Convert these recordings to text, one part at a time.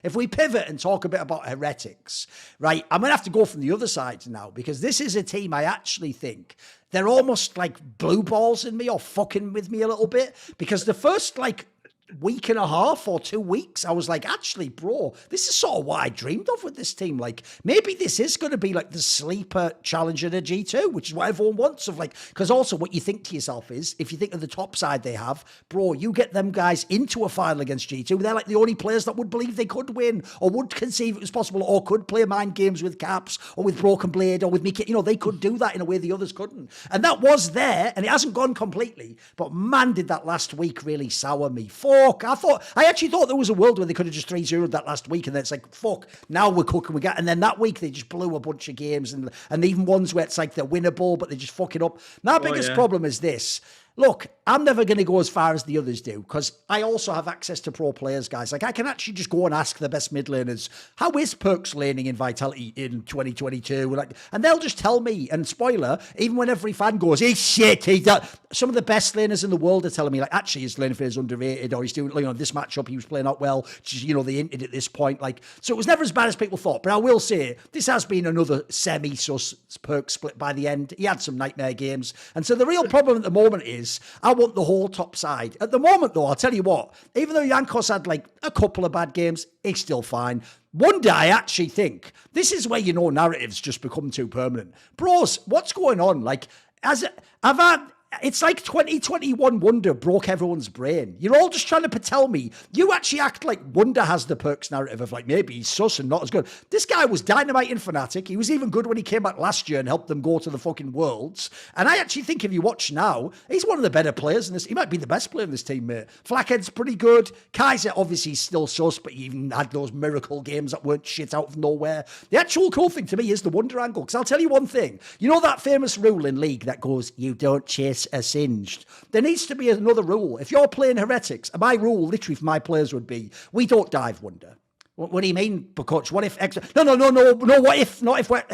If we pivot and talk a bit about Heretics, right, I'm going to have to go from the other side now, because this is a team I actually think they're almost like blue balls in me or fucking with me a little bit, because the first like week and a half or 2 weeks, I was like, actually, bro, this is sort of what I dreamed of with this team. Like, maybe this is going to be like the sleeper challenger to G2, which is what everyone wants. Of like, because also what you think to yourself is, if you think of the top side they have, bro, you get them guys into a final against G2, they're like the only players that would believe they could win, or would conceive it was possible, or could play mind games with Caps, or with Broken Blade, or with Mika. You know, they could do that in a way the others couldn't. And that was there, and it hasn't gone completely, but man, did that last week really sour me. I actually thought there was a world where they could have just 3-0'd that last week, and then it's like, fuck, now we're cooking. And then that week they just blew a bunch of games, and even ones where it's like they're winnable, but they just fuck it up. My biggest problem is this. Look, I'm never going to go as far as the others do, because I also have access to pro players, guys. Like, I can actually just go and ask the best mid laners, how is Perks laning in Vitality in 2022? And they'll just tell me, and spoiler, even when every fan goes, he's shit, some of the best laners in the world are telling me, like, actually his lane phase is underrated, or he's doing, you know, this matchup, he was playing out well, just, you know, they hinted at this point. Like, so it was never as bad as people thought, but I will say, this has been another semi-sus Perks split by the end. He had some nightmare games, and so the real problem at the moment is, I want the whole top side. At the moment, though, I'll tell you what, even though Jankos had like a couple of bad games, he's still fine. Wonder, I actually think, this is where, you know, narratives just become too permanent. Bros, what's going on? Like, it's like 2021 Wonder broke everyone's brain. You're all just trying to tell me, you actually act like Wonder has the Perks narrative of like, maybe he's sus and not as good. This guy was dynamite in Fnatic. He was even good when he came back last year and helped them go to the fucking Worlds. And I actually think if you watch now, he's one of the better players in this. He might be the best player in this team, mate. Flackhead's pretty good. Kaiser, obviously, still sus, but he even had those miracle games that weren't shit out of nowhere. The actual cool thing to me is the Wonder angle. Because I'll tell you one thing. You know that famous rule in League that goes, you don't chase a singed. There needs to be another rule. If you're playing Heretics, my rule literally for my players would be, we don't dive Wonder. What do you mean, Coach? What if No, what if, not if we're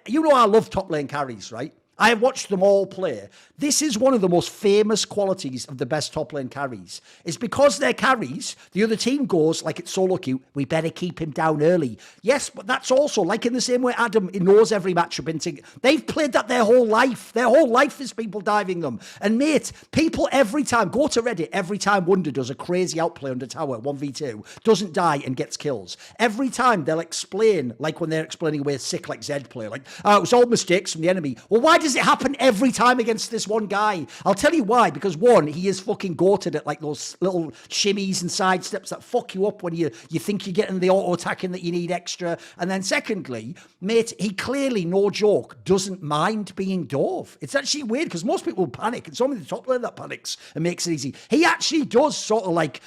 you know I love top lane carries, right? I have watched them all play. This is one of the most famous qualities of the best top lane carries. It's because they're carries, the other team goes, like it's solo queue, we better keep him down early. Yes, but that's also, like in the same way Adam knows every matchup. They've played that their whole life. Their whole life is people diving them. And mate, people every time, go to Reddit, every time Wonder does a crazy outplay under tower, 1v2, doesn't die and gets kills. Every time they'll explain, like when they're explaining away a sick like Zed player, like, it was all mistakes from the enemy. Well, why does it happen every time against this one guy? I'll tell you why. Because one, he is fucking goated at like those little shimmies and side steps that fuck you up when you think you're getting the auto attacking that you need extra. And then secondly, mate, he clearly, no joke, doesn't mind being dove. It's actually weird because most people panic. It's only the top laner that panics and makes it easy. He actually does sort of like,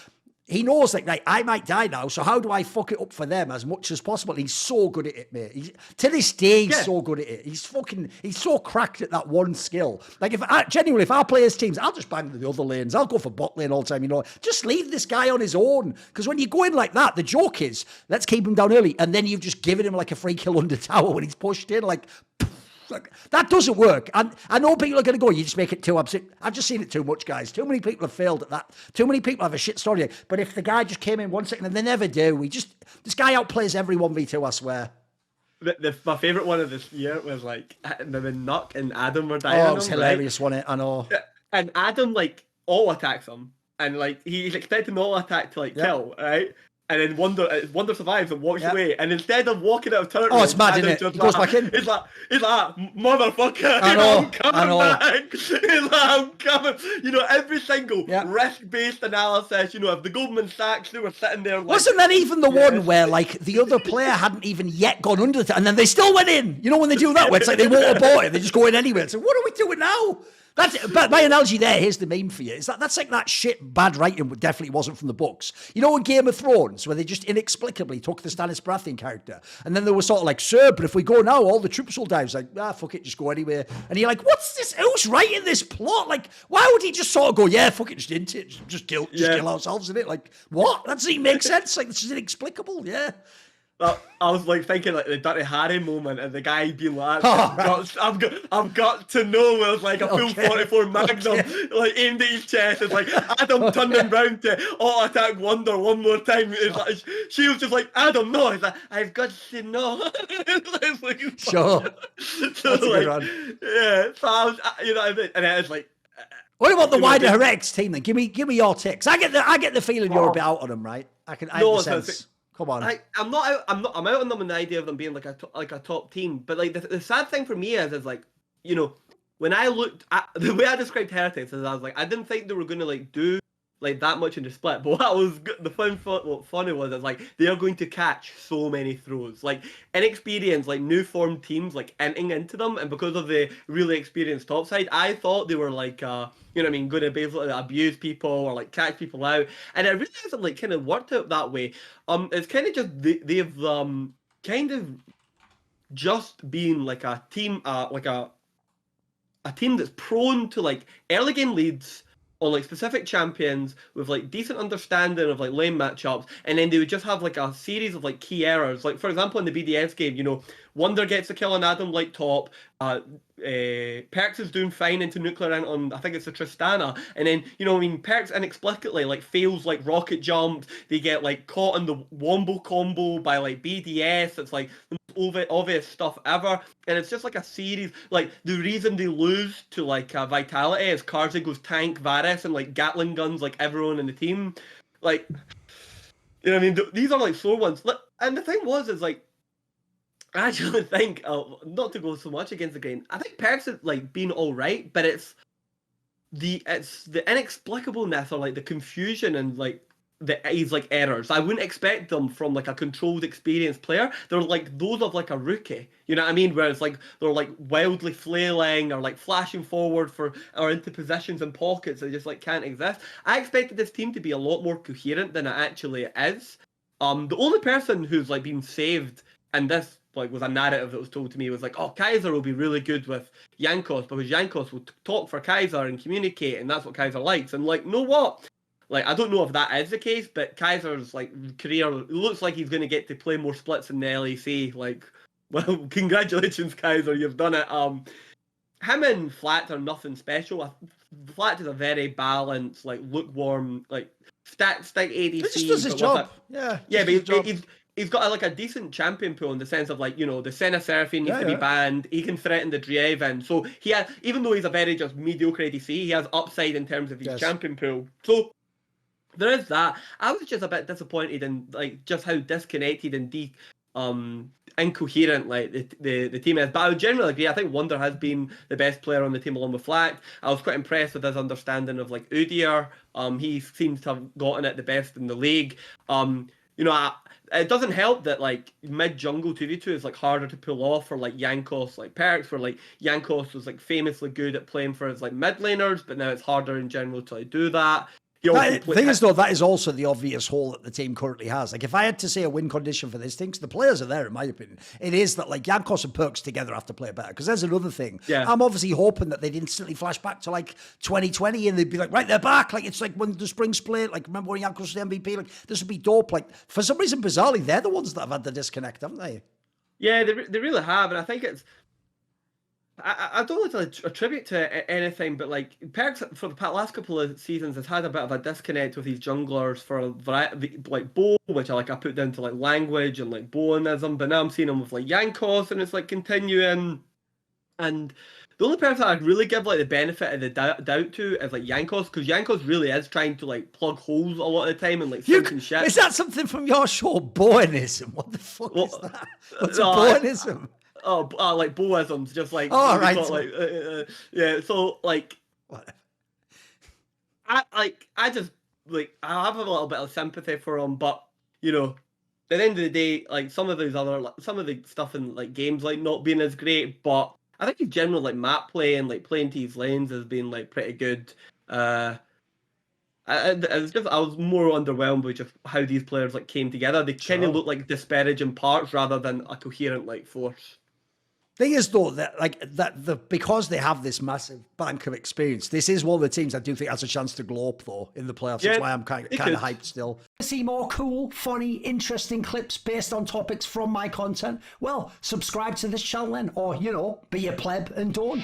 he knows, like, I might die now, so how do I fuck it up for them as much as possible? He's so good at it, mate. To this day, he's so good at it. He's so cracked at that one skill. Like, if our players' teams, I'll just bang the other lanes. I'll go for bot lane all the time, you know. Just leave this guy on his own. Because when you go in like that, the joke is, let's keep him down early, and then you've just given him, like, a free kill under tower when he's pushed in, like... That doesn't work. And I know people are going to go, you just make it too absurd. I've just seen it too much, guys. Too many people have failed at that. Too many people have a shit story. But if the guy just came in 1 second, and they never do, this guy outplays every 1v2, I swear. My favourite one of this year was like, when Nuck and Adam were dying. Oh, it was hilarious, wasn't it? I know. And Adam, like, all attacks him. And, like, he's expecting all attack to, like, kill, right? And then Wonder survives and walks away. And instead of walking out of turret, it's mad, isn't it? He goes back in. He's like, motherfucker, I'm coming back. He's like, I'm coming. You know, every single risk-based analysis, you know, if the Goldman Sachs, they were sitting there like... Wasn't that even the one where, like, the other player hadn't even yet gone under the... And then they still went in. You know when they do that, where it's like they won't abort it, they just go in anyway. So what are we doing now? But my analogy there, here's the meme for you, is that's like that shit bad writing definitely wasn't from the books. You know in Game of Thrones, where they just inexplicably took the Stannis Baratheon character, and then they were sort of like, sir, but if we go now, all the troops will die. It's like, fuck it, just go anywhere. And you're like, what's this? Who's writing this plot? Like, why would he just sort of go, yeah, fuck it, just into it, just kill ourselves in it? Like, what? That doesn't even make sense. Like, this is inexplicable, yeah. I was like thinking like the Dirty Harry moment and the guy being like, I've got to know. Where it's like a full 44 Magnum like aimed at his chest. It's like Adam turning round to auto attack Wonder one more time. It's like she was just like, Adam, no. It's like, I've got to know. It's like, sure. So that's like, yeah. So I was, you know, and it was like. What about the wider Heretics team then? Give me your takes. I get the feeling you're a bit out on them, right? I have the sense. Come on. I'm out on them in the idea of them being like a top team. But like the sad thing for me is like, you know, when I looked at the way I described Heretics is I was like, I didn't think they were gonna like do like that much in the split. But what funny was is like they are going to catch so many throws. Like inexperienced, like new formed teams like entering into them, and because of the really experienced top side, I thought they were like you know what I mean, going to be able to abuse people or like catch people out. And it really hasn't like kind of worked out that way. It's kind of just they've kind of just been like a team like a team that's prone to like early game leads on like specific champions with like decent understanding of like lane matchups, and then they would just have like a series of like key errors. Like for example in the BDS game, you know, Wonder gets a kill on Adam like top, Perks is doing fine into nuclear on I think it's a Tristana, and then you know I mean Perks inexplicably like fails like rocket jumps, they get like caught in the wombo combo by like BDS. It's like the most obvious stuff ever, and it's just like a series. Like the reason they lose to like Vitality is Karza goes tank Varus and like Gatling guns like everyone in the team. Like you know what I mean, these are like sore ones. And the thing is like I actually think, not to go so much against the grain, I think Perks has like been all right, but it's the inexplicableness or like the confusion and like these like errors. I wouldn't expect them from like a controlled, experienced player. They're like those of like a rookie. You know what I mean? Where it's like they're like wildly flailing or like flashing forward or into positions and pockets that just like can't exist. I expected this team to be a lot more coherent than it actually is. The only person who's like been saved in this like was a narrative that was told to me was like, oh, Kaiser will be really good with Jankos because Jankos will talk for Kaiser and communicate, and that's what Kaiser likes. And like, know what? Like, I don't know if that is the case, but Kaiser's like career looks like he's going to get to play more splits in the LEC. Like, well, congratulations, Kaiser, you've done it. Him and Flat are nothing special. Flat is a very balanced, like lukewarm, like stack ADC. He just does his job. Yeah, but he's got like a decent champion pool in the sense of like, you know, the Senna Seraphine needs to be banned. He can threaten the Draven. So he has, even though he's a very just mediocre ADC, he has upside in terms of his champion pool. So there is that. I was just a bit disappointed in like just how disconnected and incoherent like the team is. But I would generally agree. I think Wonder has been the best player on the team along with Flack. I was quite impressed with his understanding of like Udyr. He seems to have gotten it the best in the league. You know, it doesn't help that like mid jungle 2v2 is like harder to pull off for like Jankos, like Perks, where like Jankos was like famously good at playing for his like mid laners, but now it's harder in general to like do that. The thing is, though, that is also the obvious hole that the team currently has. Like, if I had to say a win condition for this thing, because the players are there, in my opinion, it is that, like, Jankos and Perks together have to play better. Because there's another thing. Yeah. I'm obviously hoping that they'd instantly flash back to, like, 2020 and they'd be like, right, they're back. Like, it's like when the spring split. Like, remember when Jankos was the MVP? Like, this would be dope. Like, for some reason, bizarrely, they're the ones that have had the disconnect, haven't they? Yeah, they really have. And I think it's... I don't like to attribute to anything, but like Perks for the last couple of seasons has had a bit of a disconnect with these junglers for a variety, like Bo, which I put down to like language and like Boanism, but now I'm seeing him with like Jankos and it's like continuing. And the only person I'd really give like the benefit of the doubt to is like Jankos, because Jankos really is trying to like plug holes a lot of the time and like sinking shit. Is that something from your show, Boanism? What the fuck is that? What's a Boanism? Like Boisms, just like right. Like, yeah. So like, what? I just like I have a little bit of sympathy for him, but you know, at the end of the day, like some of the stuff in like games like not being as great, but I think in general like map play and like playing to his lanes has been like pretty good. I was more underwhelmed with just how these players like came together. They kind of look like disparaging parts rather than a coherent like force. Thing is, though, that because they have this massive bank of experience, this is one of the teams I do think has a chance to glow up, though, in the playoffs. Yeah, That's why I'm kind of hyped still. See more cool, funny, interesting clips based on topics from my content? Well, subscribe to this channel then, or, be a pleb and don't.